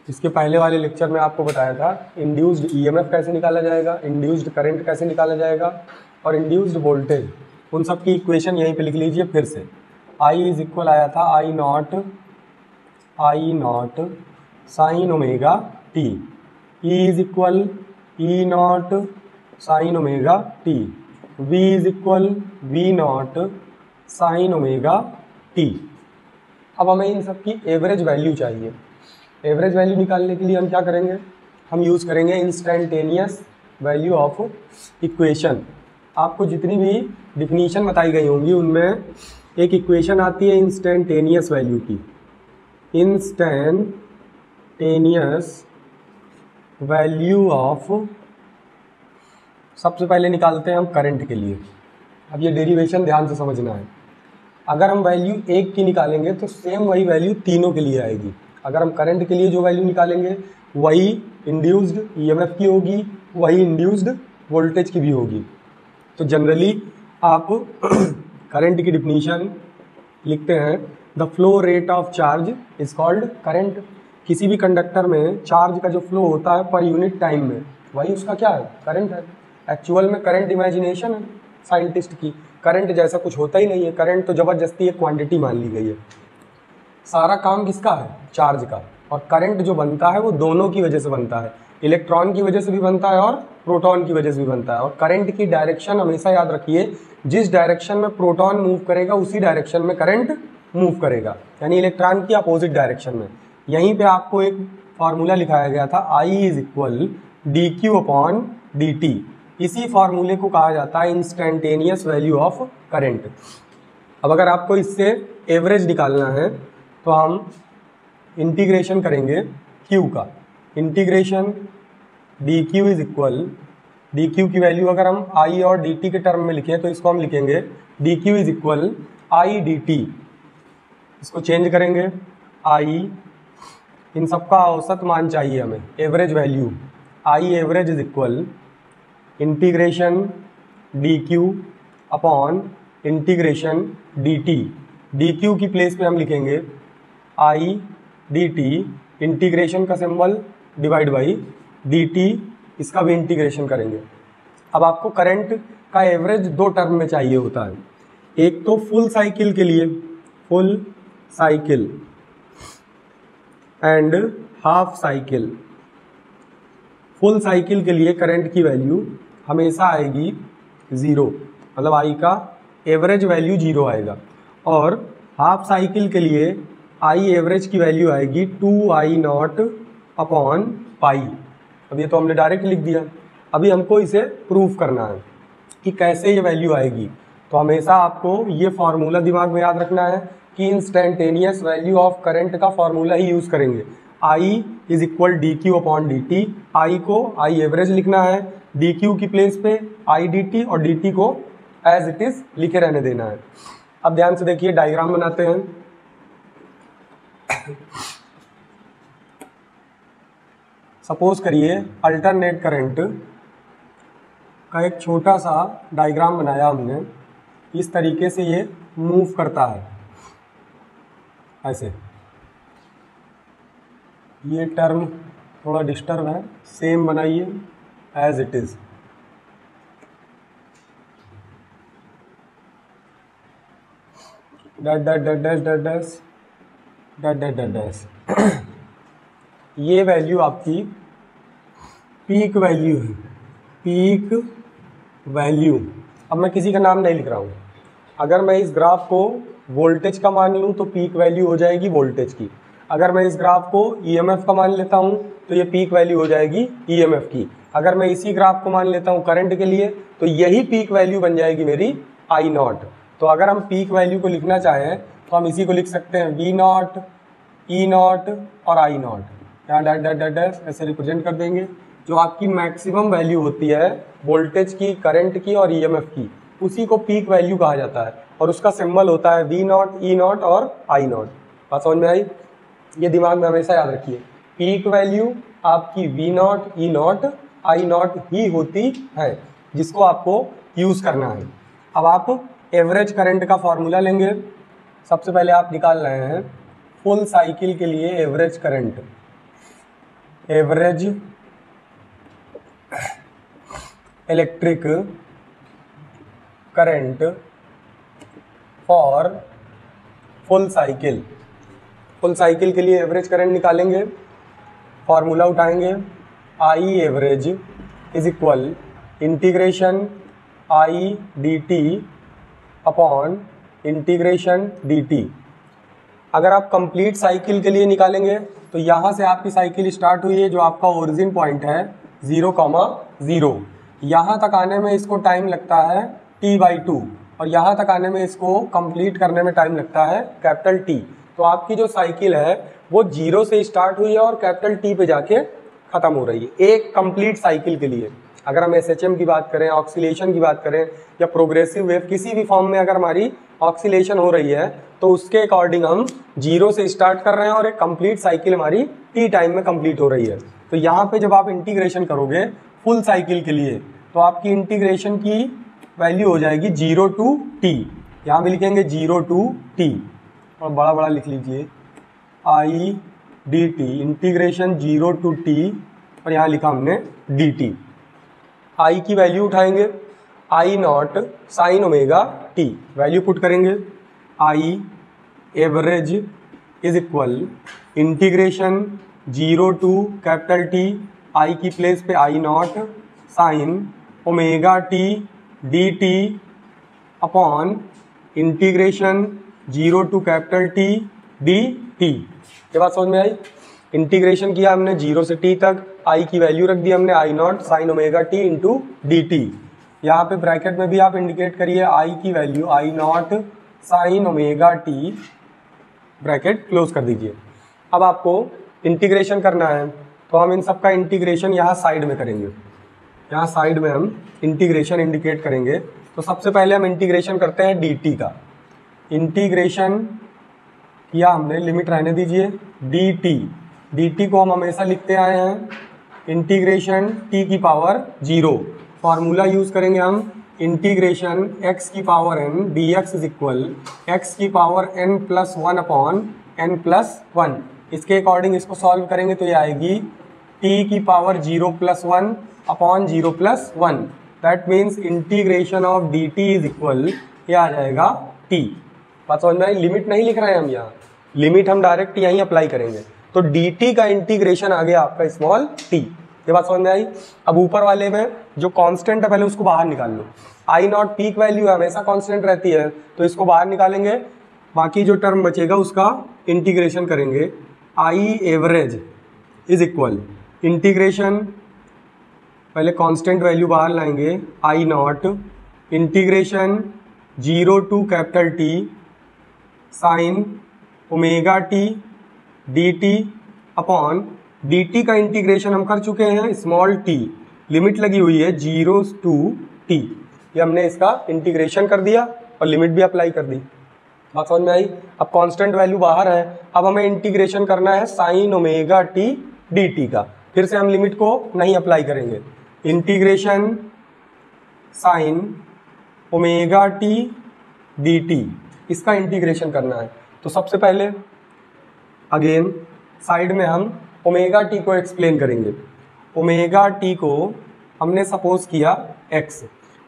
इसके पहले वाले लेक्चर में आपको बताया था इंड्यूस्ड ईएमएफ कैसे निकाला जाएगा, इंड्यूस्ड करंट कैसे निकाला जाएगा और इंड्यूस्ड वोल्टेज, उन सब की इक्वेशन यहीं पे लिख लीजिए फिर से। आई इज इक्वल आया था I naught sine omega t, E is equal E naught sine omega t, V is equal V naught sine omega t. अब हमें इन सब की एवरेज वैल्यू चाहिए। एवरेज वैल्यू निकालने के लिए हम क्या करेंगे, हम यूज़ करेंगे इंस्टेंटेनियस वैल्यू ऑफ इक्वेशन। आपको जितनी भी डिफिनीशन बताई गई होंगी उनमें एक इक्वेशन आती है इंस्टेंटेनियस वैल्यू की। इंस्टेंटेनियस वैल्यू ऑफ, सबसे पहले निकालते हैं हम करंट के लिए। अब ये डेरिवेशन ध्यान से समझना है। अगर हम वैल्यू एक की निकालेंगे तो सेम वही वैल्यू तीनों के लिए आएगी। अगर हम करंट के लिए जो वैल्यू निकालेंगे वही इंड्यूस्ड ईएमएफ की होगी, वही इंड्यूस्ड वोल्टेज की भी होगी। तो जनरली आप करंट की डिफिनीशन लिखते हैं, the flow rate of charge is called current. किसी भी कंडक्टर में चार्ज का जो फ्लो होता है पर यूनिट टाइम में, वही उसका क्या है, करंट है। एक्चुअल में करंट इमेजिनेशन है साइंटिस्ट की, करंट जैसा कुछ होता ही नहीं है। करंट तो ज़बरदस्ती एक क्वांटिटी मान ली गई है। सारा काम किसका है, चार्ज का। और करंट जो बनता है वो दोनों की वजह से बनता है, इलेक्ट्रॉन की वजह से भी बनता है और प्रोटॉन की वजह से भी बनता है। और करंट की डायरेक्शन हमेशा याद रखिए, जिस डायरेक्शन में प्रोटॉन मूव करेगा उसी डायरेक्शन में करंट मूव करेगा, यानी इलेक्ट्रॉन की अपोजिट डायरेक्शन में। यहीं पे आपको एक फार्मूला लिखाया गया था, I is equal d q upon d t. इसी फार्मूले को कहा जाता है इंस्टेंटेनियस वैल्यू ऑफ करंट। अब अगर आपको इससे एवरेज निकालना है तो हम इंटीग्रेशन करेंगे Q का। Integration D Q is equal, d Q की वैल्यू अगर हम I और डी टी के टर्म में लिखें तो इसको हम लिखेंगे D Q is equal I D T. इसको चेंज करेंगे I, इन सबका औसत मान चाहिए हमें, average value. I average is equal integration D q upon integration D T. D Q की प्लेस पे हम लिखेंगे आई डी टी, इंटीग्रेशन का symbol divide by D T, इसका भी इंटीग्रेशन करेंगे। अब आपको करंट का एवरेज दो टर्म में चाहिए होता है, एक तो फुल साइकिल के लिए, full cycle and half cycle. Full cycle के लिए करंट की वैल्यू हमेशा आएगी ज़ीरो, मतलब आई का एवरेज वैल्यू ज़ीरो आएगा। और हाफ साइकिल के लिए आई एवरेज की वैल्यू आएगी 2I नॉट अपॉन पाई। अब ये तो हमने डायरेक्ट लिख दिया, अभी हमको इसे प्रूफ करना है कि कैसे ये वैल्यू आएगी। तो हमेशा आपको ये फार्मूला दिमाग में याद रखना है कि इंस्टेंटेनियस वैल्यू ऑफ करंट का फार्मूला ही यूज़ करेंगे। I is equal d q upon d t. I को आई एवरेज लिखना है, डी क्यू की प्लेस पे आई डी टी और डी टी को एज इट इज लिखे रहने देना है। अब ध्यान से देखिए, डायग्राम बनाते हैं। सपोज करिए अल्टरनेट करंट का एक छोटा सा डायग्राम बनाया हमने, इस तरीके से ये मूव करता है ऐसे। ये टर्म थोड़ा डिस्टर्ब है, सेम बनाइए as it is. Dash dash dash dash dash dash dash dash dash dash. ये वैल्यू आपकी पीक वैल्यू है, पीक वैल्यू। अब मैं किसी का नाम नहीं लिख रहा हूँ। अगर मैं इस ग्राफ को वोल्टेज का मान लूँ तो पीक वैल्यू हो जाएगी वोल्टेज की। अगर मैं इस ग्राफ को ईएमएफ का मान लेता हूँ तो ये पीक वैल्यू हो जाएगी ईएमएफ की। अगर मैं इसी ग्राफ को मान लेता हूँ करंट के लिए तो यही पीक वैल्यू बन जाएगी मेरी आई नॉट। तो अगर हम पीक वैल्यू को लिखना चाहें तो हम इसी को लिख सकते हैं वी नॉट, ई नॉट और आई नॉट। यहाँ डैश डैश डैश डैश ऐसे रिप्रेजेंट कर देंगे। जो आपकी मैक्सिमम वैल्यू होती है वोल्टेज की, करंट की और ईएमएफ की, उसी को पीक वैल्यू कहा जाता है और उसका सिंबल होता है वी नॉट, ई नॉट और आई नॉट। बात समझ में आई? ये दिमाग में हमेशा याद रखिए, पीक वैल्यू आपकी V naught, E naught, I naught ही होती है, जिसको आपको यूज़ करना है। अब आप एवरेज करंट का फॉर्मूला लेंगे। सबसे पहले आप निकाल रहे हैं फुल साइकिल के लिए average current. Average electric current for full cycle. Full cycle के लिए एवरेज करंट निकालेंगे, फॉर्मूला उठाएंगे, आई average is equal integration I D t upon integration D T. अगर आप कंप्लीट साइकिल के लिए निकालेंगे तो यहाँ से आपकी साइकिल स्टार्ट हुई है, जो आपका ओरिजिन पॉइंट है 0,0, यहाँ तक आने में इसको टाइम लगता है t/2 और यहाँ तक आने में इसको कंप्लीट करने में टाइम लगता है कैपिटल T। तो आपकी जो साइकिल है वो 0 से स्टार्ट हुई है और कैपिटल T पे जाके ख़त्म हो रही है एक कंप्लीट साइकिल के लिए। अगर हम SHM की बात करें, ऑक्सीलेशन की बात करें या प्रोग्रेसिव वेव, किसी भी फॉर्म में अगर हमारी ऑक्सीलेशन हो रही है तो उसके अकॉर्डिंग हम 0 से स्टार्ट कर रहे हैं और एक कंप्लीट साइकिल हमारी T टाइम में कंप्लीट हो रही है। तो यहाँ पे जब आप इंटीग्रेशन करोगे फुल साइकिल के लिए तो आपकी इंटीग्रेशन की वैल्यू हो जाएगी 0 to T। यहाँ भी लिखेंगे 0 to T और बड़ा बड़ा लिख लीजिए I D T, integration 0 to T और यहाँ लिखा हमने डी टी। आई की वैल्यू उठाएंगे, I naught sine omega t, value put करेंगे, I average is equal integration 0 to capital T, I की प्लेस पे I naught sine omega t d t upon integration 0 to capital T d t. ये बात समझ में आई? Integration किया हमने 0 से t तक, आई की वैल्यू रख दी हमने I naught sine omega t into d t. यहाँ पे ब्रैकेट में भी आप इंडिकेट करिए आई की वैल्यू आई naught sine omega T, bracket close कर दीजिए। अब आपको इंटीग्रेशन करना है तो हम इन सब का इंटीग्रेशन यहाँ साइड में करेंगे, यहाँ साइड में हम इंटीग्रेशन इंडिकेट करेंगे। तो सबसे पहले हम इंटीग्रेशन करते हैं डी टी का। इंटीग्रेशन किया हमने, लिमिट रहने दीजिए डी टी, डी टी को हम हमेशा लिखते आए हैं इंटीग्रेशन टी की पावर 0। फार्मूला यूज करेंगे हम इंटीग्रेशन x की power n dx is equal x की power n plus 1 upon n plus 1। इसके अकॉर्डिंग इसको सॉल्व करेंगे तो ये आएगी t की power 0 plus 1 upon 0 plus 1। That means integration of D t is equal, ये आ जाएगा t। बात समझ में आई? लिमिट नहीं लिख रहे हैं हम यहाँ, लिमिट हम डायरेक्ट यहीं अप्लाई करेंगे। तो dt का इंटीग्रेशन आ गया आपका स्मॉल t। ये बात समझ में आई? अब ऊपर वाले में जो कांस्टेंट है पहले उसको बाहर निकाल लो। आई नॉट पीक वैल्यू है, हमेशा कांस्टेंट रहती है, तो इसको बाहर निकालेंगे, बाकी जो टर्म बचेगा उसका इंटीग्रेशन करेंगे। I average is equal integration, पहले कांस्टेंट वैल्यू बाहर लाएंगे, I naught integration 0 to capital T sine omega t d t upon d t का इंटीग्रेशन हम कर चुके हैं स्मॉल t, लिमिट लगी हुई है 0 to t। ये हमने इसका इंटीग्रेशन कर दिया और लिमिट भी अप्लाई कर दी। बात समझ में आई? अब कांस्टेंट वैल्यू बाहर है, अब हमें इंटीग्रेशन करना है sign omega t d t का। फिर से हम लिमिट को नहीं अप्लाई करेंगे, integration sine omega t d T, इसका इंटीग्रेशन करना है। तो सबसे पहले अगेन साइड में हम ओमेगा टी को एक्सप्लेन करेंगे। ओमेगा टी को हमने सपोज किया x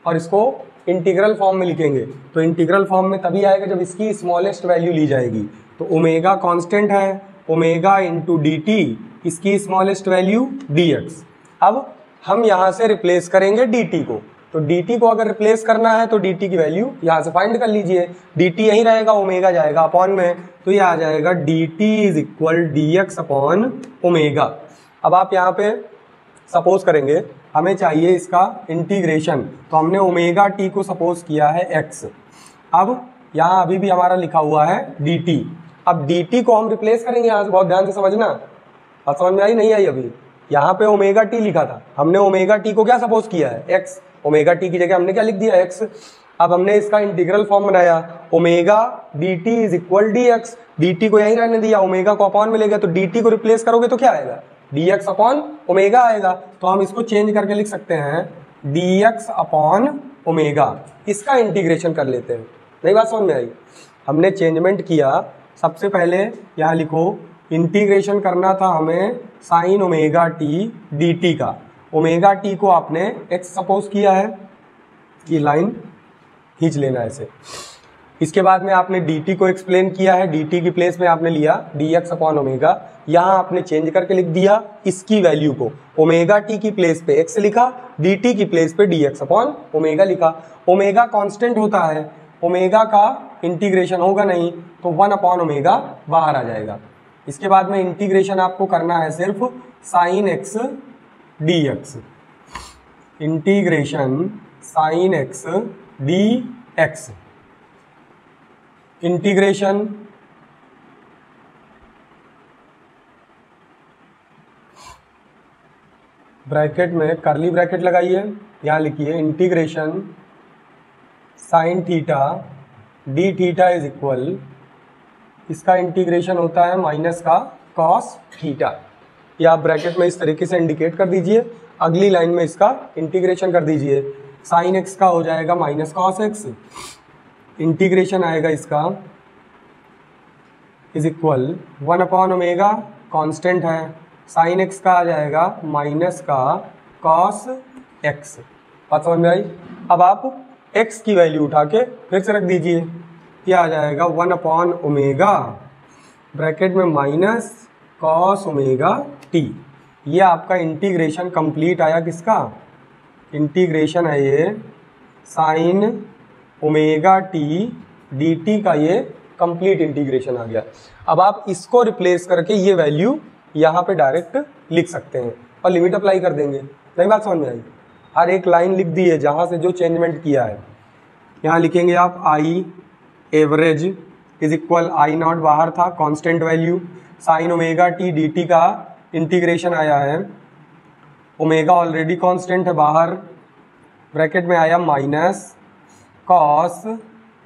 और इसको इंटीग्रल फॉर्म में लिखेंगे। तो इंटीग्रल फॉर्म में तभी आएगा जब इसकी स्मॉलेस्ट वैल्यू ली जाएगी। तो ओमेगा कांस्टेंट है, ओमेगा इंटू डी टी, इसकी स्मॉलेस्ट वैल्यू dx। अब हम यहाँ से रिप्लेस करेंगे dt को, तो dt को अगर रिप्लेस करना है तो dt की वैल्यू यहाँ से फाइंड कर लीजिए। dt यहीं रहेगा, ओमेगा जाएगा अपॉन में, तो ये आ जाएगा dt is equal dx upon omega. अब आप यहाँ पे सपोज करेंगे, हमें चाहिए इसका इंटीग्रेशन, तो हमने ओमेगा t को सपोज किया है x। अब यहाँ अभी भी हमारा लिखा हुआ है dt। अब dt को हम रिप्लेस करेंगे यहाँ से, बहुत ध्यान से समझना। बात समझ में आई नहीं आई? अभी यहाँ पे ओमेगा t लिखा था, हमने ओमेगा t को क्या सपोज किया है x, ओमेगा t की जगह हमने क्या लिख दिया x। अब हमने इसका इंटीग्रल फॉर्म बनाया, omega dt is equal dx, dt को यहीं रहने दिया, ओमेगा को अपॉन में ले गया, तो dt को रिप्लेस करोगे तो क्या आएगा, dx अपॉन ओमेगा आएगा। तो हम इसको चेंज करके लिख सकते हैं dx अपॉन ओमेगा, इसका इंटीग्रेशन कर लेते हैं। नई बात समझ में आई? हमने चेंजमेंट किया, सबसे पहले यहाँ लिखो इंटीग्रेशन करना था हमें sign omega t d t का। ओमेगा टी को आपने एक्स सपोज किया है, ये लाइन खींच लेना ऐसे। इसके बाद में आपने डी टी को एक्सप्लेन किया है, डी टी की प्लेस में आपने लिया डी एक्स अपॉन ओमेगा। यहाँ आपने चेंज करके लिख दिया इसकी वैल्यू को, ओमेगा टी की प्लेस पे एक्स लिखा, डी टी की प्लेस पे डी एक्स अपॉन ओमेगा लिखा। ओमेगा कांस्टेंट होता है, ओमेगा का इंटीग्रेशन होगा नहीं तो 1 अपॉन ओमेगा बाहर आ जाएगा। इसके बाद में इंटीग्रेशन आपको करना है सिर्फ sign x d x, integration sine x d x, integration bracket में कर्ली ब्रैकेट लगाइए, यहां लिखिए integration sine theta d theta is equal, इसका इंटीग्रेशन होता है माइनस का कॉस थीटा। ये आप ब्रैकेट में इस तरीके से इंडिकेट कर दीजिए, अगली लाइन में इसका इंटीग्रेशन कर दीजिए। साइन एक्स का हो जाएगा माइनस कॉस एक्स, इंटीग्रेशन आएगा इसका is equal 1 upon omega, constant है, साइन एक्स का आ जाएगा माइनस का कॉस एक्स। बात समझ में आई? अब आप एक्स की वैल्यू उठा के फिर से रख दीजिए, क्या आ जाएगा 1 अपॉन ओमेगा ब्रैकेट में माइनस कॉस ओमेगा टी। ये आपका इंटीग्रेशन कंप्लीट आया किसका? इंटीग्रेशन है ये sign omega t d t का, ये कंप्लीट इंटीग्रेशन आ गया। अब आप इसको रिप्लेस करके ये वैल्यू यहाँ पे डायरेक्ट लिख सकते हैं और लिमिट अप्लाई कर देंगे। नहीं बात समझ में आई? हर एक लाइन लिख दी है जहाँ से जो चेंजमेंट किया है। यहाँ लिखेंगे आप आई average is equal I not बाहर था constant value, sign omega t d t का इंटीग्रेशन आया है, ओमेगा ऑलरेडी कांस्टेंट है बाहर, ब्रैकेट में आया minus cos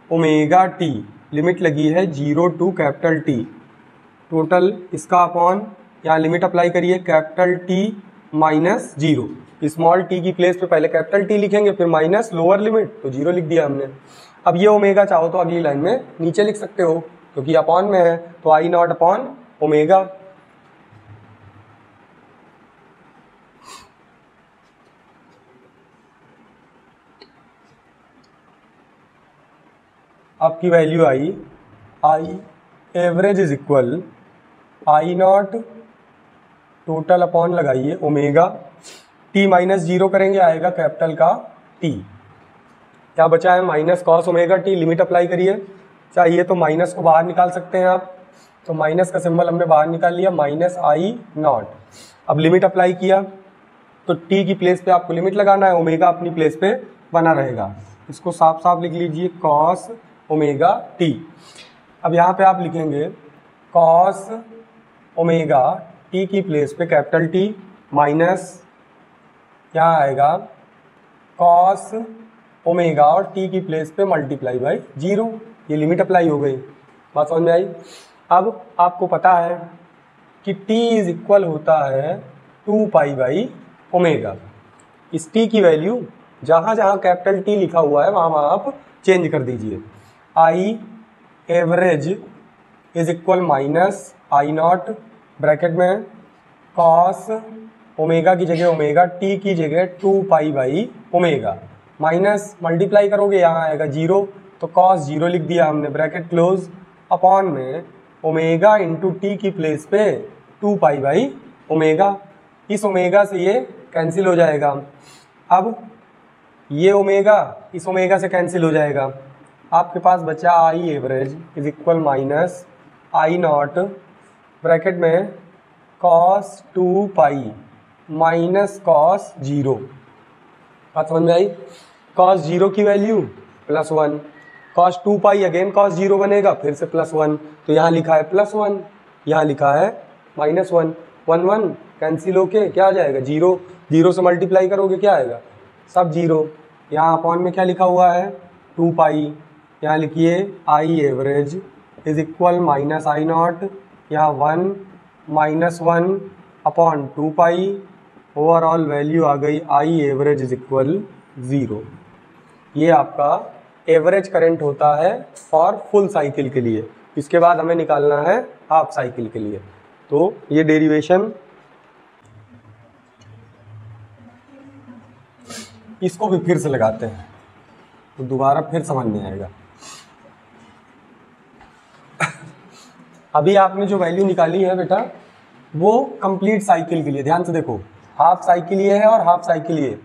omega T, limit लगी है 0 टू कैपिटल टी, टोटल इसका अपॉन यहाँ लिमिट अप्लाई करिए capital T minus 0, small T की प्लेस पे पहले कैपिटल टी लिखेंगे फिर माइनस लोअर लिमिट तो 0 लिख दिया हमने। अब ये ओमेगा चाहो तो अगली लाइन में नीचे लिख सकते हो क्योंकि अपॉन में है, तो आई नॉट अपॉन ओमेगा। आपकी value I average is equal I not total upon लगाइए ओमेगा, टी माइनस 0 करेंगे आएगा कैपिटल का टी, क्या बचा है minus cos omega T, limit apply करिए, चाहिए तो माइनस को बाहर निकाल सकते हैं आप, तो माइनस का सिंबल हमने बाहर निकाल लिया, माइनस आई नॉट। अब लिमिट अप्लाई किया तो टी की प्लेस पे आपको लिमिट लगाना है, ओमेगा अपनी प्लेस पे बना रहेगा, इसको साफ साफ लिख लीजिए कॉस ओमेगा टी। अब यहाँ पे आप लिखेंगे कॉस ओमेगा टी की प्लेस पे कैपिटल टी माइनस क्या आएगा कॉस ओमेगा और टी की प्लेस पे मल्टीप्लाई बाई 0, ये लिमिट अप्लाई हो गई। बात समझ में आई? अब आपको पता है कि t इज इक्वल होता है 2 पाई बाई ओमेगा। इस t की वैल्यू जहाँ जहाँ कैपिटल T लिखा हुआ है वहाँ वहाँ आप चेंज कर दीजिए। आई average is equal minus I not bracket में कॉस ओमेगा की जगह ओमेगा, टी की जगह 2 pi by omega, minus multiply करोगे यहाँ आएगा 0 तो कॉस 0 लिख दिया हमने, ब्रैकेट क्लोज, अपॉन में ओमेगा इंटू टी की प्लेस पे 2 पाई बाई ओमेगा। इस ओमेगा से ये कैंसिल हो जाएगा, अब ये ओमेगा इस ओमेगा से कैंसिल हो जाएगा, आपके पास बचा आई average is equal minus I not bracket में कॉस 2 पाई माइनस कॉस 0। बात समझ में आई? कॉस 0 की वैल्यू +1, कॉस 2 पाई अगेन कॉस 0 बनेगा फिर से +1, तो यहाँ लिखा है +1, यहाँ लिखा है -1, 1 1 कैंसिल होके क्या आ जाएगा 0, 0 से मल्टीप्लाई करोगे क्या आएगा सब 0। यहाँ अपॉन में क्या लिखा हुआ है 2 पाई, यहाँ लिखिए आई average is equal minus I not, यहाँ 1 -1 अपॉन 2 पाई, ओवरऑल वैल्यू आ गई आई एवरेज इज इक्वल 0। ये आपका एवरेज करंट होता है फॉर फुल साइकिल के लिए। इसके बाद हमें निकालना है हाफ साइकिल के लिए। तो ये डेरिवेशन इसको भी फिर से लगाते हैं तो दोबारा फिर समझ में आएगा। अभी आपने जो वैल्यू निकाली है बेटा वो कंप्लीट साइकिल के लिए, ध्यान से देखो, हाफ साइकिल ये है और हाफ साइकिल ये,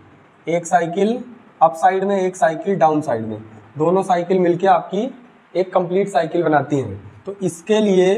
एक साइकिल अप साइड में एक साइकिल डाउन साइड में, दोनों साइकिल मिलके आपकी एक कंप्लीट साइकिल बनाती हैं। तो इसके लिए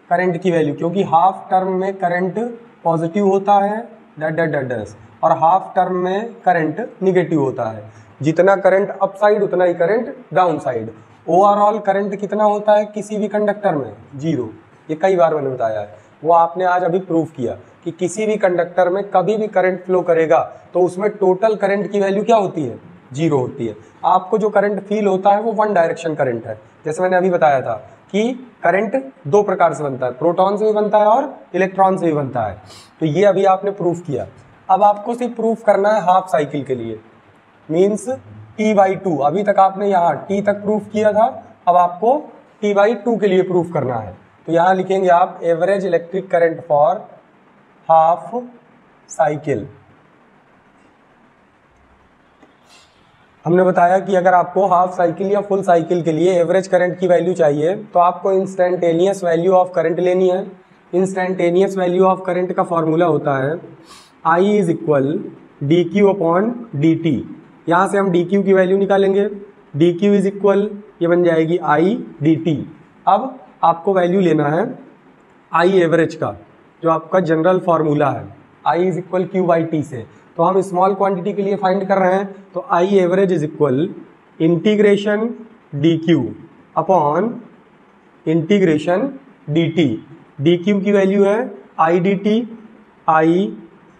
करंट की वैल्यू, क्योंकि हाफ टर्म में करंट पॉजिटिव होता है डैश और हाफ टर्म में करंट निगेटिव होता है, जितना करंट अप साइड उतना ही current down side. Overall current कितना होता है किसी भी कंडक्टर में? 0। ये कई बार मैंने बताया है, वो आपने आज अभी प्रूफ किया कि किसी भी कंडक्टर में कभी भी करंट फ्लो करेगा तो उसमें टोटल करंट की वैल्यू क्या होती है? 0 होती है। आपको जो करंट फील होता है वो वन डायरेक्शन करंट है। जैसे मैंने अभी बताया था कि करंट दो प्रकार से बनता है, प्रोटॉन से भी बनता है और इलेक्ट्रॉन से भी बनता है। तो ये अभी आपने प्रूफ किया। अब आपको सिर्फ प्रूफ करना है हाफ साइकिल के लिए, मीन्स T/2। अभी तक आपने यहाँ T तक प्रूफ किया था, अब आपको T/2 के लिए प्रूफ करना है। तो यहाँ लिखेंगे आप average electric current for half cycle. हमने बताया कि अगर आपको हाफ साइकिल या फुल साइकिल के लिए एवरेज करंट की वैल्यू चाहिए तो आपको इंस्टेंटेनियस वैल्यू ऑफ करंट लेनी है। इंस्टेंटेनियस वैल्यू ऑफ करंट का फॉर्मूला होता है I इज इक्वल dq/dt। यहाँ से हम dq की वैल्यू निकालेंगे, dq इज इक्वल, ये बन जाएगी I dt। अब आपको वैल्यू लेना है I एवरेज का, जो आपका जनरल फॉर्मूला है, I इज इक्वल q/t से। तो हम स्मॉल क्वांटिटी के लिए फाइंड कर रहे हैं, तो I average is equal integration dq upon integration dt। dq की वैल्यू है I dt, I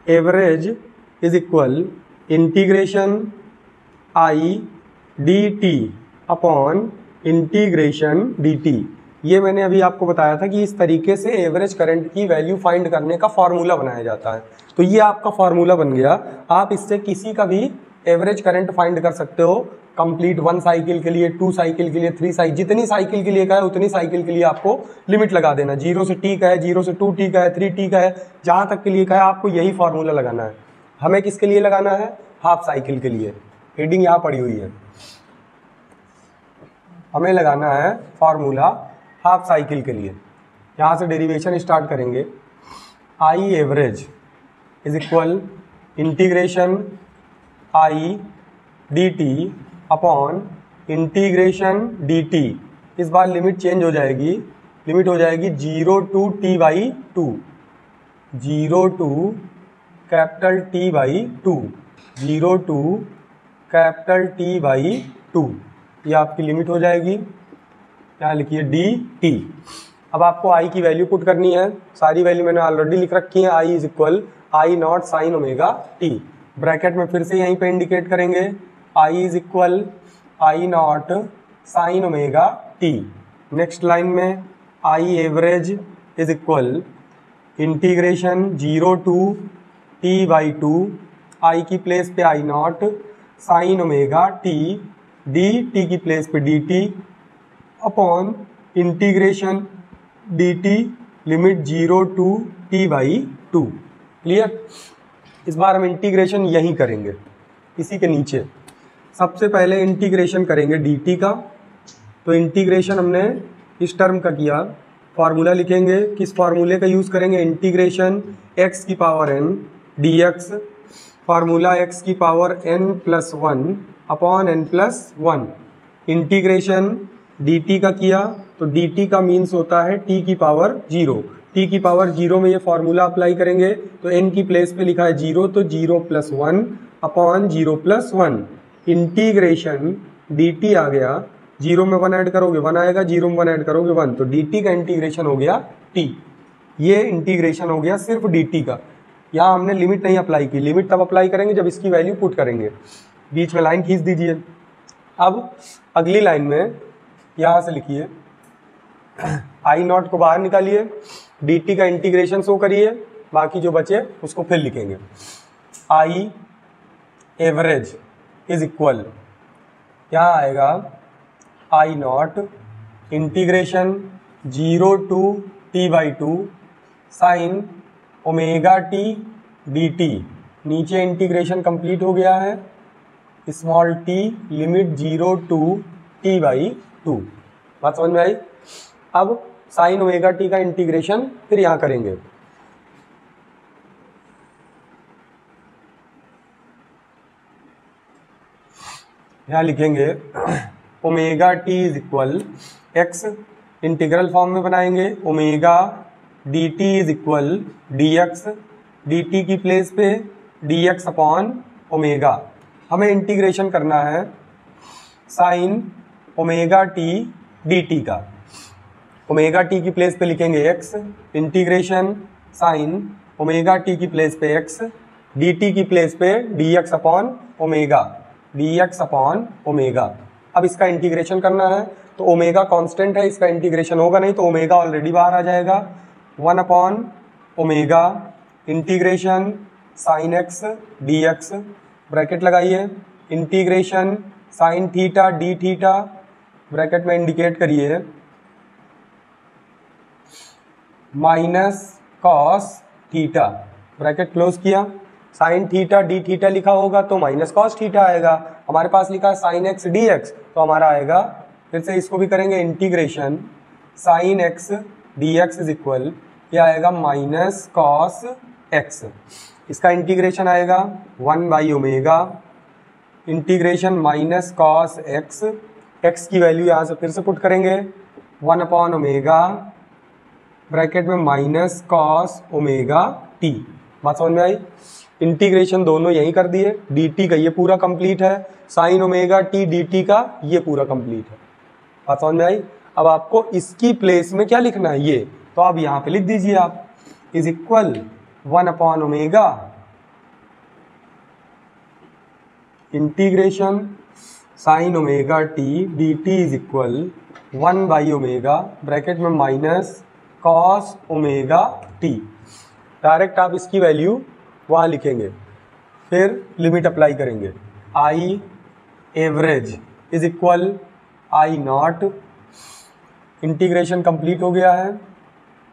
average is equal integration I dt upon integration dt। ये मैंने अभी आपको बताया था कि इस तरीके से एवरेज करंट की वैल्यू फाइंड करने का फॉर्मूला बनाया जाता है। तो ये आपका फॉर्मूला बन गया। आप इससे किसी का भी एवरेज करंट फाइंड कर सकते हो, कंप्लीट 1 साइकिल के लिए, 2 साइकिल के लिए, 3 साइकिल, जितनी साइकिल के लिए का है उतनी साइकिल के लिए आपको लिमिट लगा देना। 0 से t का है, 0 से 2t का है, 3t का है, जहां तक के लिए का है आपको यही फॉर्मूला लगाना है। हमें किसके लिए लगाना है? हाफ साइकिल के लिए। हेडिंग यहाँ पड़ी हुई है, हमें लगाना है फॉर्मूला हाफ साइकिल के लिए। यहाँ से डेरिवेशन स्टार्ट करेंगे। I average is equal integration I dt upon integration dt। इस बार लिमिट चेंज हो जाएगी, लिमिट हो जाएगी 0 to t/2, 0 to capital T/2, 0 to capital T/2। ये आपकी लिमिट हो जाएगी। क्या लिखिए? dt। अब आपको I की वैल्यू पुट करनी है, सारी वैल्यू मैंने ऑलरेडी लिख रखी है। I is equal I0 sine omega t। Bracket में फिर से यहीं पे इंडिकेट करेंगे, I is equal I0 sine omega t। Next line में I average is equal integration 0 to t/2, I की प्लेस पे I0 sine omega t, dt की प्लेस पे dt upon integration dt limit 0 to t/2। Clear? इस बार हम integration यहीं करेंगे, इसी के नीचे। सबसे पहले इंटीग्रेशन करेंगे dt का। तो इंटीग्रेशन हमने इस टर्म का किया, फॉर्मूला लिखेंगे। किस फॉर्मूले का यूज़ करेंगे? इंटीग्रेशन x की power n dx, formula x की power n+1 upon n+1। Integration dt का किया तो dt का मीन्स होता है t की पावर 0। t की पावर 0 में ये फॉर्मूला अप्लाई करेंगे तो n की प्लेस पे लिखा है 0, तो 0+1 अपॉन 0+1। इंटीग्रेशन dt आ गया, 0 में 1 ऐड करोगे 1 आएगा, 0 में 1 ऐड करोगे 1, तो dt का इंटीग्रेशन हो गया t। ये इंटीग्रेशन हो गया सिर्फ dt का। यहाँ हमने लिमिट नहीं अप्लाई की, लिमिट तब अप्लाई करेंगे जब इसकी वैल्यू पुट करेंगे। बीच में लाइन खींच दीजिए। अब अगली लाइन में यहाँ से लिखिए, I0 को बाहर निकालिए, dt का इंटीग्रेशन शो करिए, बाकी जो बचे उसको फिर लिखेंगे। I एवरेज इज इक्वल, यहाँ आएगा I0 integration 0 to t/2 sine omega t d t, नीचे इंटीग्रेशन कंप्लीट हो गया है, small t limit 0 to t by 2। बात समझ में आई। अब साइन ओमेगा टी का इंटीग्रेशन फिर यहां करेंगे। यहां लिखेंगे omega t is equal x, integral form में बनाएंगे, omega d t is equal d x, d t की प्लेस पे डी एक्स अपॉन ओमेगा। हमें इंटीग्रेशन करना है sign omega t d t का। ओमेगा टी की प्लेस पे लिखेंगे x, integration sine omega T की प्लेस पे एक्स, डी टी की प्लेस पे d x upon omega, D x upon omega. अब इसका इंटीग्रेशन करना है तो ओमेगा कांस्टेंट है, इसका इंटीग्रेशन होगा नहीं तो ओमेगा ऑलरेडी बाहर आ जाएगा। 1 upon omega integration sine x d x, bracket लगाइए, integration sine theta d theta, bracket में इंडिकेट करिए, minus cos theta, bracket close किया। साइन थीटा डी थीटा लिखा होगा तो माइनस कॉस थीटा आएगा, हमारे पास लिखा है साइन एक्स डी एक्स तो हमारा आएगा, फिर से इसको भी करेंगे integration sine x d x is equal, यह आएगा माइनस कॉस एक्स, इसका इंटीग्रेशन आएगा 1 by omega, integration minus cos x, x की वैल्यू यहाँ से फिर से पुट करेंगे 1 अपॉन ओमेगा, ब्रैकेट में माइनस कॉस ओमेगा टी। बात समझ में आई। इंटीग्रेशन दोनों यही कर दिए, डी टी का ये पूरा कंप्लीट है, sign omega t d t का ये पूरा कंप्लीट है। बात समझ में आई। अब आपको इसकी प्लेस में क्या लिखना है, ये तो आप यहाँ पे लिख दीजिए, आप is equal 1 upon omega integration sine omega t d t is equal 1 by omega, bracket में minus cos omega t. Direct आप इसकी वैल्यू वहाँ लिखेंगे, फिर लिमिट अप्लाई करेंगे, I average is equal I naught, integration complete हो गया है,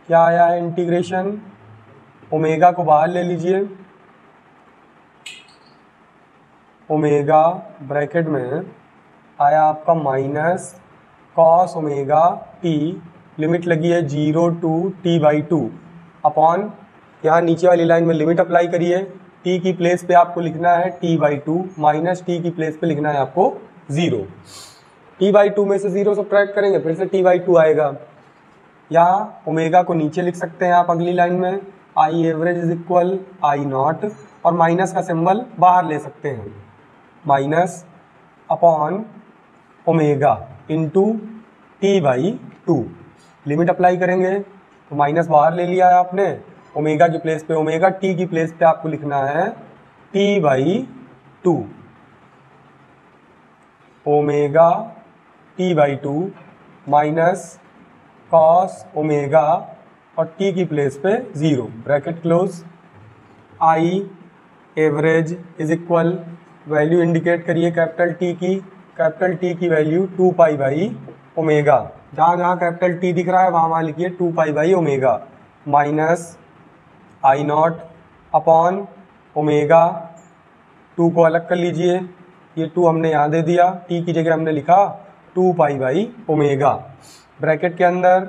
क्या आया है इंटीग्रेशन, ओमेगा को बाहर ले लीजिए, ओमेगा ब्रैकेट में आया आपका minus cos omega T, limit लगी है 0 टू टी बाई 2 अपॉन, यहाँ नीचे वाली लाइन में लिमिट अप्लाई करिए, टी की प्लेस पे आपको लिखना है टी बाई 2 माइनस टी की प्लेस पे लिखना है आपको 0, टी बाई 2 में से 0 सब्ट्रैक्ट करेंगे फिर से टी बाई 2 आएगा। यहाँ ओमेगा को नीचे लिख सकते हैं आप अगली लाइन में, आई average is equal I not, और माइनस का सिंबल बाहर ले सकते हैं, minus upon omega into T by 2, limit apply करेंगे तो माइनस बाहर ले लिया है आपने, ओमेगा की प्लेस पे ओमेगा, टी की प्लेस पे आपको लिखना है T by 2, omega T by 2 minus cos omega और टी की प्लेस पे 0, bracket close, I average is equal, value indicate करिए कैपिटल टी की वैल्यू 2 पाई बाई ओमेगा, जहाँ जहाँ कैपिटल टी दिख रहा है वहाँ वहाँ लिखिए 2 pi by omega, minus I not upon omega, 2 को अलग कर लीजिए, ये 2 हमने यहाँ दे दिया, टी की जगह हमने लिखा 2 पाई बाई ओमेगा, ब्रैकेट के अंदर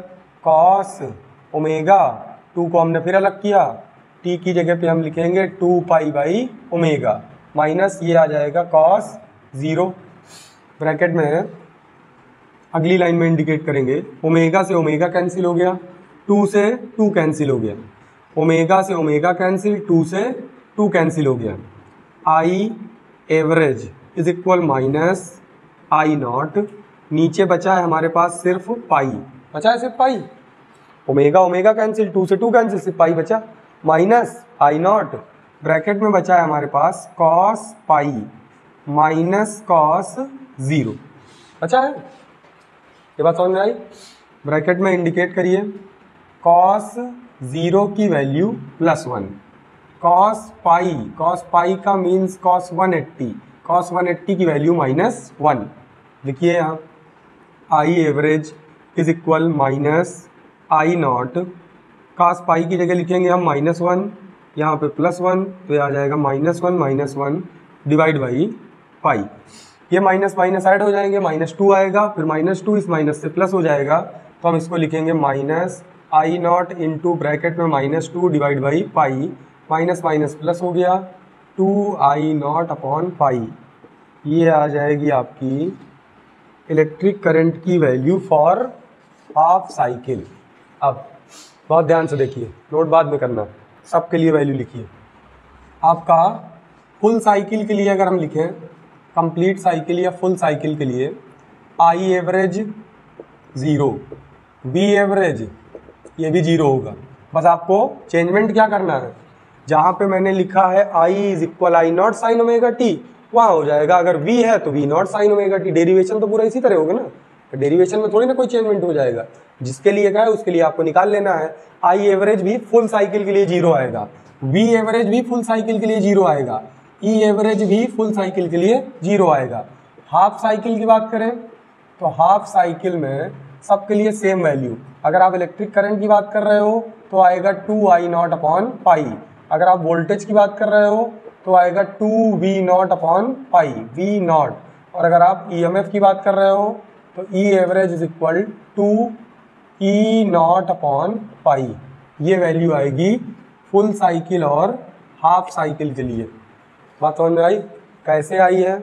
कॉस ओमेगा, 2 को हमने फिर अलग किया, टी की जगह पे हम लिखेंगे 2 पाई बाई ओमेगा, माइनस ये आ जाएगा कॉस 0, ब्रैकेट में अगली लाइन में इंडिकेट करेंगे, ओमेगा से ओमेगा कैंसिल हो गया, 2 से 2 कैंसिल हो गया, ओमेगा से ओमेगा कैंसिल, 2 से 2 कैंसिल हो गया, आई average is equal minus I not, नीचे बचा है हमारे पास सिर्फ पाई, बचा है सिर्फ पाई, ओमेगा ओमेगा कैंसिल, 2 से 2 कैंसिल, सिर्फ पाई बचा, माइनस आई नॉट, ब्रैकेट में बचा है हमारे पास कॉस पाई माइनस कॉस 0, बचा है, ये बात समझ में आई। ब्रैकेट में इंडिकेट करिए कॉस 0 की वैल्यू +1, कॉस पाई का मीन्स कॉस 180 की वैल्यू -1, लिखिए यहाँ, I average is equal minus I naught cos pi की जगह लिखेंगे हम -1, यहाँ पे +1, तो ये आ जाएगा -1 डिवाइड बाई पाई। ये माइनस माइनस ऐड हो जाएंगे, -2 आएगा, फिर -2 इस माइनस से प्लस हो जाएगा, तो हम इसको लिखेंगे -I0 इंटू ब्रैकेट में -2 divide by pi, minus minus plus हो गया 2I0 अपॉन पाई। ये आ जाएगी आपकी इलेक्ट्रिक करंट की वैल्यू फॉर हाफ साइकिल। अब बहुत ध्यान से देखिए, नोट बाद में करना, सबके लिए वैल्यू लिखिए। आपका फुल साइकिल के लिए अगर हम लिखें, कंप्लीट साइकिल या फुल साइकिल के लिए आई एवरेज 0, बी एवरेज ये भी 0 होगा। बस आपको चेंजमेंट क्या करना है, जहाँ पे मैंने लिखा है I is equal I0 sign omega T, वहाँ हो जाएगा। अगर V है तो V0 sign omega T. Derivation तो पूरा इसी तरह होगा ना, तो डेरिवेशन में थोड़ी ना कोई चेंजमेंट हो जाएगा। जिसके लिए क्या है उसके लिए आपको निकाल लेना है। I एवरेज भी फुल साइकिल के लिए 0 आएगा, V एवरेज भी फुल साइकिल के लिए 0 आएगा, E एवरेज भी फुल साइकिल के लिए 0 आएगा। हाफ साइकिल की बात करें तो हाफ साइकिल में सबके लिए सेम वैल्यू। अगर आप इलेक्ट्रिक करंट की बात कर रहे हो तो आएगा 2I0 अपॉन पाई। अगर आप वोल्टेज की बात कर रहे हो तो आएगा 2V0 अपॉन पाई, V0। और अगर आप EMF की बात कर रहे हो तो E average is equal to E0 upon pi. ये वैल्यू आएगी फुल साइकिल और हाफ साइकिल के लिए। बात समझ में आई? कैसे आई है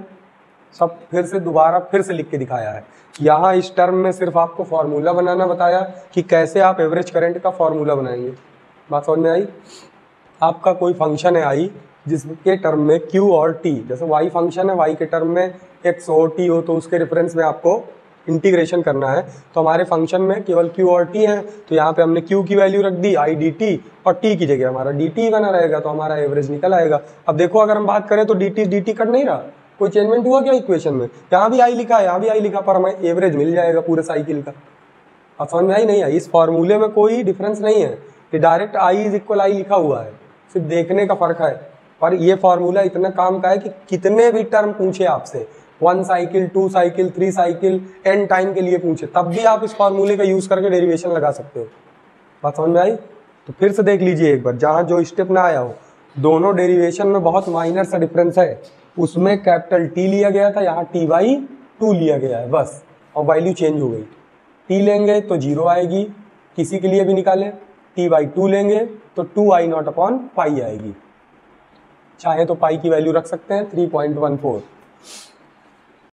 सब फिर से दोबारा फिर से लिख के दिखाया है। यहाँ इस टर्म में सिर्फ आपको फॉर्मूला बनाना बताया कि कैसे आप एवरेज करंट का फॉर्मूला बनाएंगे। बात समझ में आई? आपका कोई फंक्शन है आई जिसके टर्म में Q और T, जैसे Y फंक्शन है, Y के टर्म में X हो T हो, तो उसके रेफरेंस में आपको इंटीग्रेशन करना है। तो हमारे फंक्शन में केवल Q और T है, तो यहाँ पे हमने Q की वैल्यू रख दी I dt, और T की जगह हमारा dt बना रहेगा, तो हमारा एवरेज निकल आएगा। अब देखो अगर हम बात करें तो dt कट नहीं रहा, कोई चेंजमेंट हुआ क्या इक्वेशन में? यहाँ भी I लिखा है, यहाँ भी I लिखा, पर हमें एवरेज मिल जाएगा पूरे साइकिल का। अब समझ में आई नहीं आई? इस फॉर्मूले में कोई डिफरेंस नहीं है, ये direct I is equal I लिखा हुआ है, सिर्फ देखने का फर्क है। पर ये फॉर्मूला इतना काम का है कि कितने भी टर्म पूछे आपसे, 1 cycle, 2 cycle, 3 cycle, n time के लिए पूछे, तब भी आप इस फॉर्मूले का यूज करके डेरिवेशन लगा सकते हो। बात समझ में आई? तो फिर से देख लीजिए एक बार, जहाँ जो स्टेप ना आया हो, दोनों डेरिवेशन में बहुत माइनर सा डिफरेंस है। उसमें कैपिटल T लिया गया था, यहाँ T/2 लिया गया है बस, और वैल्यू चेंज हो गई। T लेंगे तो 0 आएगी, किसी के लिए भी निकालें, T/2 लेंगे तो 2I0 अपॉन पाई आएगी। चाहे तो पाई की वैल्यू रख सकते हैं 3.14।